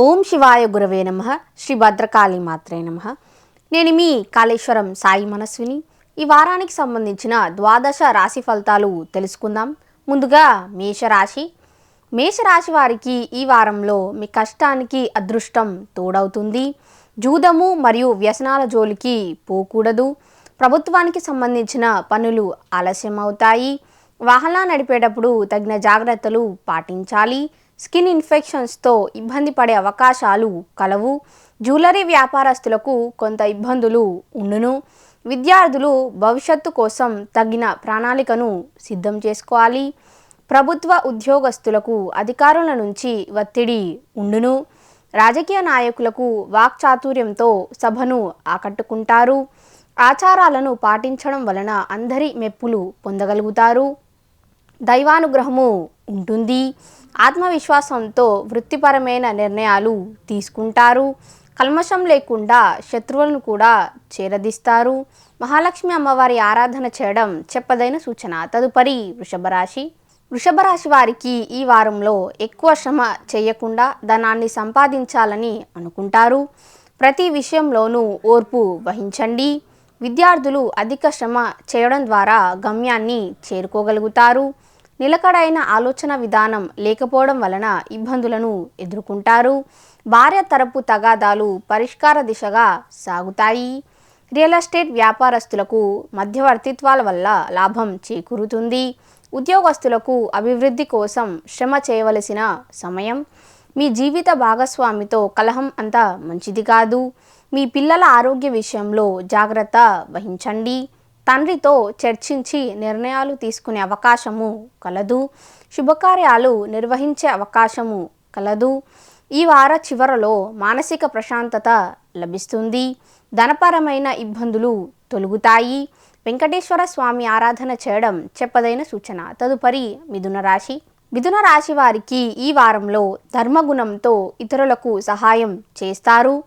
ఓం శివాయ గురవే నమః. శ్రీ భద్రకాళి మాత్రే నమః. నేను మీ కాళేశ్వరం సాయి మనస్విని. ఈ వారానికి సంబంధించిన ద్వాదశ రాశి ఫలితాలు తెలుసుకుందాం. ముందుగా మేషరాశి. మేషరాశి వారికి ఈ వారంలో మీ కష్టానికి అదృష్టం తోడవుతుంది. జూదము మరియు వ్యసనాల జోలికి పోకూడదు. ప్రభుత్వానికి సంబంధించిన పనులు ఆలస్యం అవుతాయి. వాహనాలు నడిపేటప్పుడు తగిన జాగ్రత్తలు పాటించాలి. స్కిన్ ఇన్ఫెక్షన్స్తో ఇబ్బంది పడే అవకాశాలు కలవు. జ్యువెలరీ వ్యాపారస్తులకు కొంత ఇబ్బందులు ఉండును. విద్యార్థులు భవిష్యత్తు కోసం తగిన ప్రణాళికను సిద్ధం చేసుకోవాలి. ప్రభుత్వ ఉద్యోగస్తులకు అధికారుల నుంచి ఒత్తిడి ఉండును. రాజకీయ నాయకులకు వాక్చాతుర్యంతో సభను ఆకట్టుకుంటారు. ఆచారాలను పాటించడం వలన అందరి మెప్పులు పొందగలుగుతారు. దైవానుగ్రహము ఉంటుంది. ఆత్మవిశ్వాసంతో వృత్తిపరమైన నిర్ణయాలు తీసుకుంటారు. కల్మషం లేకుండా శత్రువులను కూడా చేరదీస్తారు. మహాలక్ష్మి అమ్మవారి ఆరాధన చేయడం చెప్పదైన సూచన. తదుపరి వృషభరాశి. వృషభరాశి వారికి ఈ వారంలో ఎక్కువ శ్రమ చేయకుండా ధనాన్ని సంపాదించాలని అనుకుంటారు. ప్రతి విషయంలోనూ ఓర్పు వహించండి. విద్యార్థులు అధిక శ్రమ చేయడం ద్వారా గమ్యాన్ని చేరుకోగలుగుతారు. నిలకడైన ఆలోచన విధానం లేకపోవడం వలన ఇబ్బందులను ఎదుర్కొంటారు. భార్య తరపు తగాదాలు పరిష్కార దిశగా సాగుతాయి. రియల్ ఎస్టేట్ వ్యాపారస్తులకు మధ్యవర్తిత్వాల వల్ల లాభం చేకూరుతుంది. ఉద్యోగస్తులకు అభివృద్ధి కోసం శ్రమ చేయవలసిన సమయం. మీ జీవిత భాగస్వామితో కలహం అంత మంచిది కాదు. మీ పిల్లల ఆరోగ్య విషయంలో జాగ్రత్త వహించండి. తండ్రితో చర్చించి నిర్ణయాలు తీసుకునే అవకాశము కలదు. శుభకార్యాలు నిర్వహించే అవకాశము కలదు. ఈ వార చివరలో మానసిక ప్రశాంతత లభిస్తుంది. ధనపరమైన ఇబ్బందులు తొలగుతాయి. వెంకటేశ్వర స్వామి ఆరాధన చేయడం చెప్పదైన సూచన. తదుపరి మిథున రాశి. మిథున రాశి వారికి ఈ వారంలో ధర్మగుణంతో ఇతరులకు సహాయం చేస్తారు.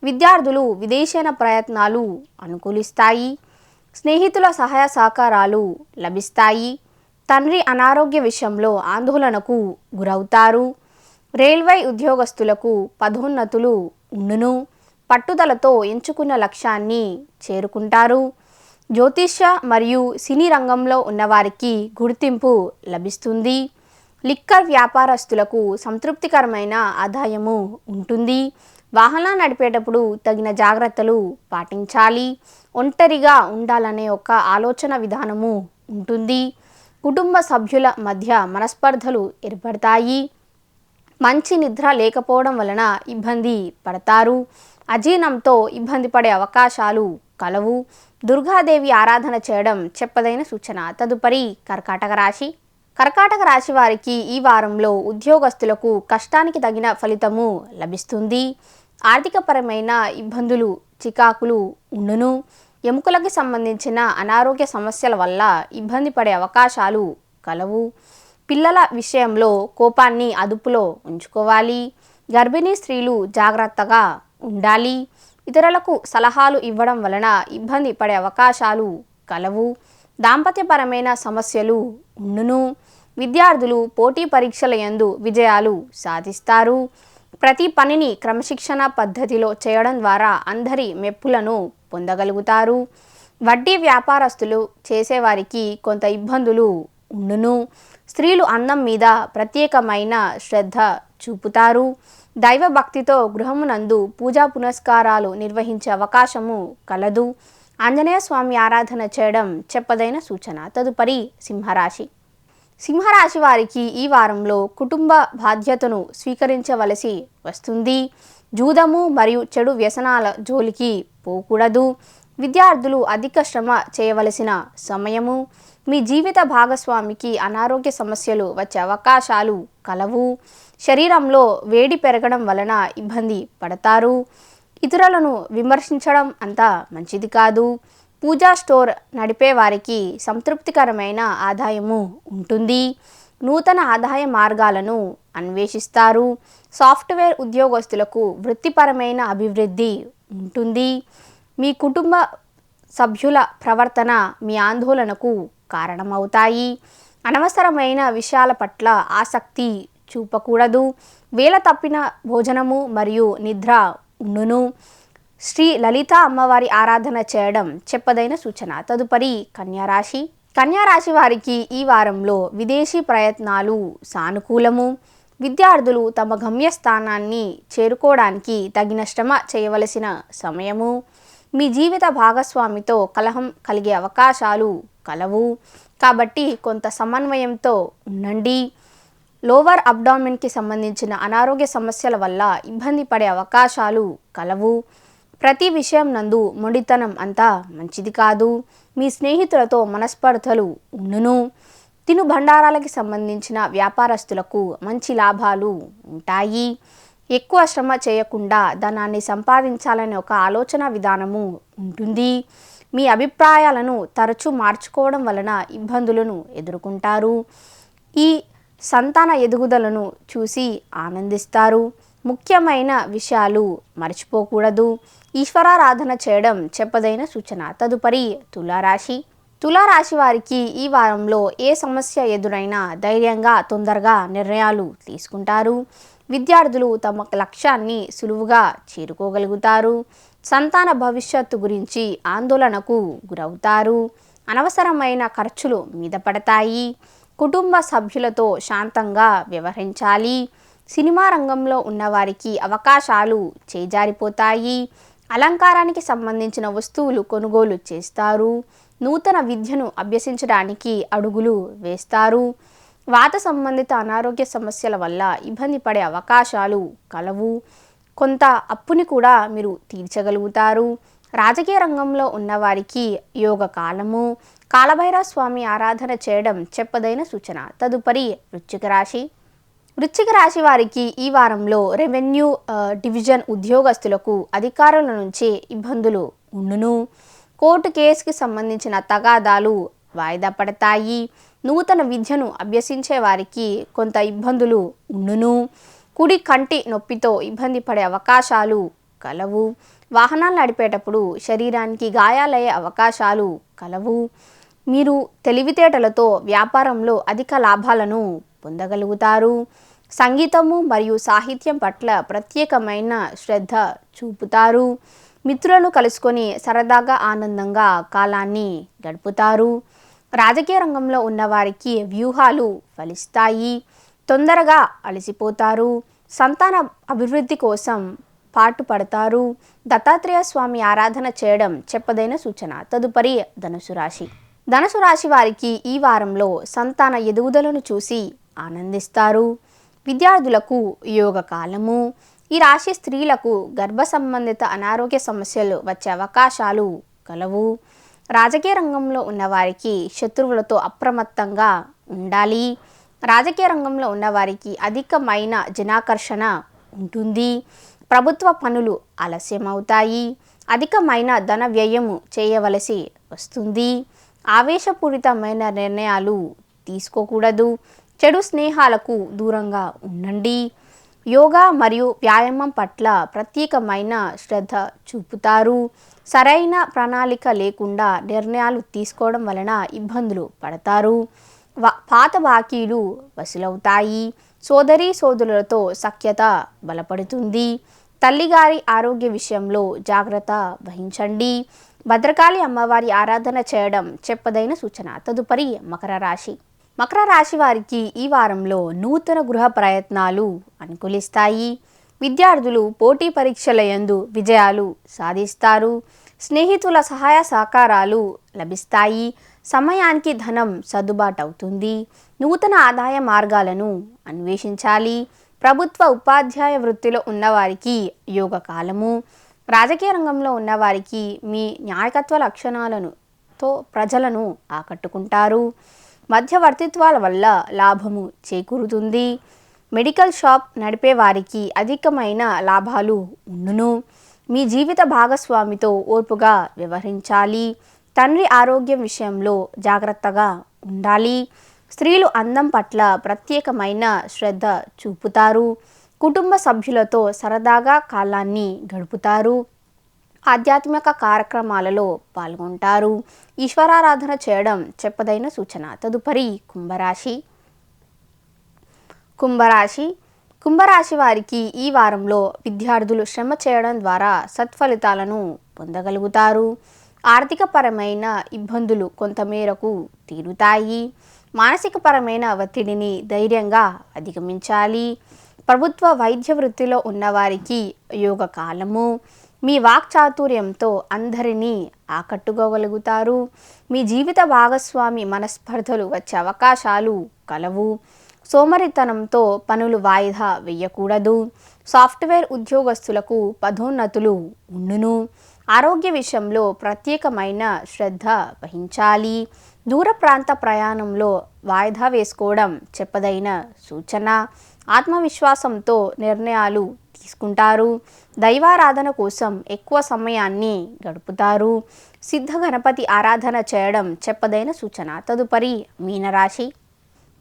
విద్యార్థులు విదేశీయ ప్రయత్నాలు అనుకూలిస్తాయి. స్నేహితుల సహాయ సహకారాలు లభిస్తాయి. తండ్రి అనారోగ్య విషయంలో ఆందోళనకు గురవుతారు. రైల్వే ఉద్యోగస్తులకు పదోన్నతులు ఉండును. పట్టుదలతో ఎంచుకున్న లక్ష్యాన్ని చేరుకుంటారు. జ్యోతిష్య మరియు సినీ రంగంలో ఉన్నవారికి గుర్తింపు లభిస్తుంది. లిక్కర్ వ్యాపారస్తులకు సంతృప్తికరమైన ఆదాయము ఉంటుంది. వాహనాలు నడిపేటప్పుడు తగిన జాగ్రత్తలు పాటించాలి. ఒంటరిగా ఉండాలనే ఒక ఆలోచన విధానము ఉంటుంది. కుటుంబ సభ్యుల మధ్య మనస్పర్ధలు ఏర్పడతాయి. మంచి నిద్ర లేకపోవడం వలన ఇబ్బంది పడతారు. అజీర్ణంతో ఇబ్బంది పడే అవకాశాలు కలవు. దుర్గాదేవి ఆరాధన చేయడం చెప్పదైన సూచన. తదుపరి కర్కాటక రాశి. కర్కాటక రాశి వారికి ఈ వారంలో ఉద్యోగస్తులకు కష్టానికి తగిన ఫలితము లభిస్తుంది. ఆర్థికపరమైన ఇబ్బందులు చికాకులు ఉండును. ఎముకలకు సంబంధించిన అనారోగ్య సమస్యల వల్ల ఇబ్బంది పడే అవకాశాలు కలవు. పిల్లల విషయంలో కోపాన్ని అదుపులో ఉంచుకోవాలి. గర్భిణీ స్త్రీలు జాగ్రత్తగా ఉండాలి. ఇతరులకు సలహాలు ఇవ్వడం వలన ఇబ్బంది పడే అవకాశాలు కలవు. దాంపత్యపరమైన సమస్యలు ఉండును. విద్యార్థులు పోటీ పరీక్షల యందు విజయాలు సాధిస్తారు. ప్రతి పనిని క్రమశిక్షణ పద్ధతిలో చేయడం ద్వారా అందరి మెప్పులను పొందగలుగుతారు. వడ్డీ వ్యాపారస్తులు చేసేవారికి కొంత ఇబ్బందులు ఉండును. స్త్రీలు అందం మీద ప్రత్యేకమైన శ్రద్ధ చూపుతారు. దైవ భక్తితో గృహమునందు పూజా పునస్కారాలు నిర్వహించే అవకాశము కలదు. ఆంజనేయ స్వామి ఆరాధన చేయడం చెప్పదైన సూచన. తదుపరి సింహరాశి. సింహరాశి వారికి ఈ వారంలో కుటుంబ బాధ్యతను స్వీకరించవలసి వస్తుంది. జూదము మరియు చెడు వ్యసనాల జోలికి పోకూడదు. విద్యార్థులు అధిక శ్రమ చేయవలసిన సమయము. మీ జీవిత భాగస్వామికి అనారోగ్య సమస్యలు వచ్చే అవకాశాలు కలవు. శరీరంలో వేడి పెరగడం వలన ఇబ్బంది పడతారు. ఇతరులను విమర్శించడం అంత మంచిది కాదు. పూజా స్టోర్ నడిపే వారికి సంతృప్తికరమైన ఆదాయము ఉంటుంది. నూతన ఆదాయ మార్గాలను అన్వేషిస్తారు. సాఫ్ట్వేర్ ఉద్యోగస్తులకు వృత్తిపరమైన అభివృద్ధి ఉంటుంది. మీ కుటుంబ సభ్యుల ప్రవర్తన మీ ఆందోళనకు కారణమవుతాయి. అనవసరమైన విషయాల పట్ల ఆసక్తి చూపకూడదు. వేళ తప్పిన భోజనము మరియు నిద్ర ఉండును. శ్రీ లలిత అమ్మవారి ఆరాధన చేయడం చెప్పదైన సూచన. తదుపరి కన్యారాశి. కన్యారాశి వారికి ఈ వారంలో విదేశీ ప్రయత్నాలు సానుకూలము. విద్యార్థులు తమ గమ్యస్థానాన్ని చేరుకోవడానికి తగిన శ్రమ చేయవలసిన సమయము. మీ జీవిత భాగస్వామితో కలహం కలిగే అవకాశాలు కలవు, కాబట్టి కొంత సమన్వయంతో ఉండండి. లోవర్ అబ్డామిన్కి సంబంధించిన అనారోగ్య సమస్యల వల్ల ఇబ్బంది పడే అవకాశాలు కలవు. ప్రతి విషయం నందు మొండితనం అంతా మంచిది కాదు. మీ స్నేహితులతో మనస్పర్ధలు ఉండును. తినుబండారాలకి సంబంధించిన వ్యాపారస్తులకు మంచి లాభాలు ఉంటాయి. ఎక్కువ శ్రమ చేయకుండా ధనాన్ని సంపాదించాలనే ఒక ఆలోచన విధానము ఉంటుంది. మీ అభిప్రాయాలను తరచూ మార్చుకోవడం వలన ఇబ్బందులను ఎదుర్కొంటారు. ఈ సంతాన ఎదుగుదలను చూసి ఆనందిస్తారు. ముఖ్యమైన విషయాలు మర్చిపోకూడదు. ఈశ్వరారాధన చేయడం చెప్పదైన సూచన. తదుపరి తులారాశి. తులారాశి వారికి ఈ వారంలో ఏ సమస్య ఎదురైనా ధైర్యంగా తొందరగా నిర్ణయాలు తీసుకుంటారు. విద్యార్థులు తమ లక్ష్యాన్ని సులువుగా చేరుకోగలుగుతారు. సంతాన భవిష్యత్తు గురించి ఆందోళనకు గురవుతారు. అనవసరమైన ఖర్చులు మీద పడతాయి. కుటుంబ సభ్యులతో శాంతంగా వ్యవహరించాలి. సినిమా రంగంలో ఉన్నవారికి అవకాశాలు చేజారిపోతాయి. అలంకారానికి సంబంధించిన వస్తువులు కొనుగోలు చేస్తారు. నూతన విద్యను అభ్యసించడానికి అడుగులు వేస్తారు. వాత సంబంధిత అనారోగ్య సమస్యల వల్ల ఇబ్బంది పడే అవకాశాలు కలవు. కొంత అప్పుని కూడా మీరు తీర్చగలుగుతారు. రాజకీయ రంగంలో ఉన్నవారికి యోగ కాలము. కాలభైరవ స్వామి ఆరాధన చేయడం చెప్పదైన సూచన. తదుపరి వృశ్చిక రాశి. వృశ్చిక రాశి వారికి ఈ వారంలో రెవెన్యూ డివిజన్ ఉద్యోగస్తులకు అధికారుల నుంచి ఇబ్బందులు ఉండును. కోర్టు కేసుకి సంబంధించిన తగాదాలు వాయిదా పడతాయి. నూతన విద్యను అభ్యసించే వారికి కొంత ఇబ్బందులు ఉండును. కుడి కంటి నొప్పితో ఇబ్బంది పడే అవకాశాలు కలవు. వాహనాలు నడిపేటప్పుడు శరీరానికి గాయాలయ్యే అవకాశాలు కలవు. మీరు తెలివితేటలతో వ్యాపారంలో అధిక లాభాలను పొందగలుగుతారు. సంగీతము మరియు సాహిత్యం పట్ల ప్రత్యేకమైన శ్రద్ధ చూపుతారు. మిత్రులను కలుసుకొని సరదాగా ఆనందంగా కాలాన్ని గడుపుతారు. రాజకీయ రంగంలో ఉన్నవారికి వ్యూహాలు ఫలిస్తాయి. తొందరగా అలసిపోతారు. సంతాన అభివృద్ధి కోసం పాటుపడతారు. దత్తాత్రేయ స్వామి ఆరాధన చేయడం చెప్పదైన సూచన. తదుపరి ధనుసు రాశి. ధనుసు రాశి వారికి ఈ వారంలో సంతాన ఎదుగుదలను చూసి ఆనందిస్తారు. విద్యార్థులకు యోగ కాలము. ఈ రాశి స్త్రీలకు గర్భ సంబంధిత అనారోగ్య సమస్యలు వచ్చే అవకాశాలు కలవు. రాజకీయ రంగంలో ఉన్నవారికి శత్రువులతో అప్రమత్తంగా ఉండాలి. రాజకీయ రంగంలో ఉన్నవారికి అధికమైన జనాకర్షణ ఉంటుంది. ప్రభుత్వ పనులు ఆలస్యమవుతాయి. అధికమైన ధన వ్యయము చేయవలసి వస్తుంది. ఆవేశపూరితమైన నిర్ణయాలు తీసుకోకూడదు. చెడు స్నేహాలకు దూరంగా ఉండండి. యోగా మరియు వ్యాయామం పట్ల ప్రత్యేకమైన శ్రద్ధ చూపుతారు. సరైన ప్రణాళిక లేకుండా నిర్ణయాలు తీసుకోవడం వలన ఇబ్బందులు పడతారు. పాత బాకీలు వసూలవుతాయి. సోదరీ సోదరులతో సఖ్యత బలపడుతుంది. తల్లిగారి ఆరోగ్య విషయంలో జాగ్రత్త వహించండి. భద్రకాళి అమ్మవారి ఆరాధన చేయడం చెప్పదైన సూచన. తదుపరి మకర రాశి. మకర రాశి వారికి ఈ వారంలో నూతన గృహ ప్రయత్నాలు అనుకూలిస్తాయి. విద్యార్థులు పోటీ పరీక్షల యందు విజయాలు సాధిస్తారు. స్నేహితుల సహాయ సహకారాలు లభిస్తాయి. సమయానికి ధనం సర్దుబాటు అవుతుంది. నూతన ఆదాయ మార్గాలను అన్వేషించాలి. ప్రభుత్వ ఉపాధ్యాయ వృత్తిలో ఉన్నవారికి యోగ కాలము. రాజకీయ రంగంలో ఉన్నవారికి మీ నాయకత్వ లక్షణాలతో ప్రజలను ఆకట్టుకుంటారు. మధ్యవర్తిత్వాల వల్ల లాభము చేకూరుతుంది. మెడికల్ షాప్ నడిపే వారికి అధికమైన లాభాలు ఉండును. మీ జీవిత భాగస్వామితో ఓర్పుగా వ్యవహరించాలి. తండ్రి ఆరోగ్యం విషయంలో జాగ్రత్తగా ఉండాలి. స్త్రీలు అందం పట్ల ప్రత్యేకమైన శ్రద్ధ చూపుతారు. కుటుంబ సభ్యులతో సరదాగా కాలాన్ని గడుపుతారు. ఆధ్యాత్మిక కార్యక్రమాలలో పాల్గొంటారు. ఈశ్వరారాధన చేయడం చెప్పదైన సూచన. తదుపరి కుంభరాశి. కుంభరాశి కుంభరాశి వారికి ఈ వారంలో విద్యార్థులు శ్రమ చేయడం ద్వారా సత్ఫలితాలను పొందగలుగుతారు. ఆర్థికపరమైన ఇబ్బందులు కొంతమేరకు తీరుతాయి. మానసికపరమైన ఒత్తిడిని ధైర్యంగా అధిగమించాలి. ప్రభుత్వ వైద్య వృత్తిలో ఉన్నవారికి యోగ కాలము. మీ వాక్చాతుర్యంతో అందరినీ ఆకట్టుకోగలుగుతారు. మీ జీవిత భాగస్వామి మనస్పర్ధలు వచ్చే అవకాశాలు కలవు. సోమరితనంతో పనులు వాయిదా వేయకూడదు. సాఫ్ట్వేర్ ఉద్యోగస్తులకు పదోన్నతులు ఉండును. ఆరోగ్య విషయంలో ప్రత్యేకమైన శ్రద్ధ వహించాలి. దూర ప్రాంత ప్రయాణంలో వాయిదా వేసుకోవడం చెప్పదైన సూచన. ఆత్మవిశ్వాసంతో నిర్ణయాలు తీసుకుంటారు. దైవారాధన కోసం ఎక్కువ సమయాన్ని గడుపుతారు. సిద్ధ గణపతి ఆరాధన చేయడం చెప్పదైన సూచన. తదుపరి మీనరాశి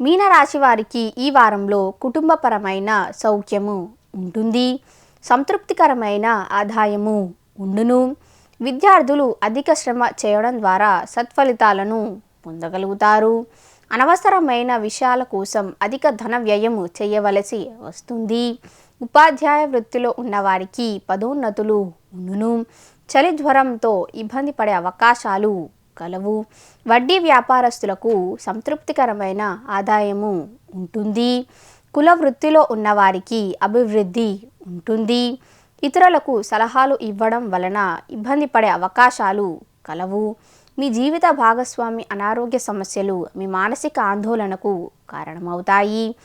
మీనరాశి వారికి ఈ వారంలో కుటుంబపరమైన సౌఖ్యము ఉంటుంది. సంతృప్తికరమైన ఆదాయము ఉండును. విద్యార్థులు అధిక శ్రమ చేయడం ద్వారా సత్ఫలితాలను పొందగలుగుతారు. అనవసరమైన విషయాల కోసం అధిక ధన వ్యయము చేయవలసి వస్తుంది. ఉపాధ్యాయ వృత్తిలో ఉన్నవారికి పదోన్నతులు ఉండును. చలి జ్వరంతో ఇబ్బంది పడే అవకాశాలు కలవు. వడ్డీ వ్యాపారస్తులకు సంతృప్తికరమైన ఆదాయము ఉంటుంది. కుల వృత్తిలో ఉన్నవారికి అభివృద్ధి ఉంటుంది. ఇతరులకు సలహాలు ఇవ్వడం వలన ఇబ్బంది పడే అవకాశాలు కలవు. మీ జీవిత భాగస్వామి అనారోగ్య సమస్యలు మీ మానసిక ఆందోళనకు కారణమవుతాయి.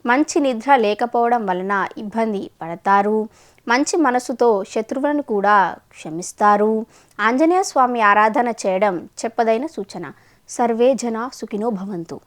మంచి నిద్ర లేకపోవడం వలన ఇబ్బంది పడతారు. మంచి మనసుతో శత్రువులను కూడా క్షమిస్తారు. ఆంజనేయ స్వామి ఆరాధన చేయడం చెప్పదైన సూచన. సర్వే జన సుఖినో భవంతు.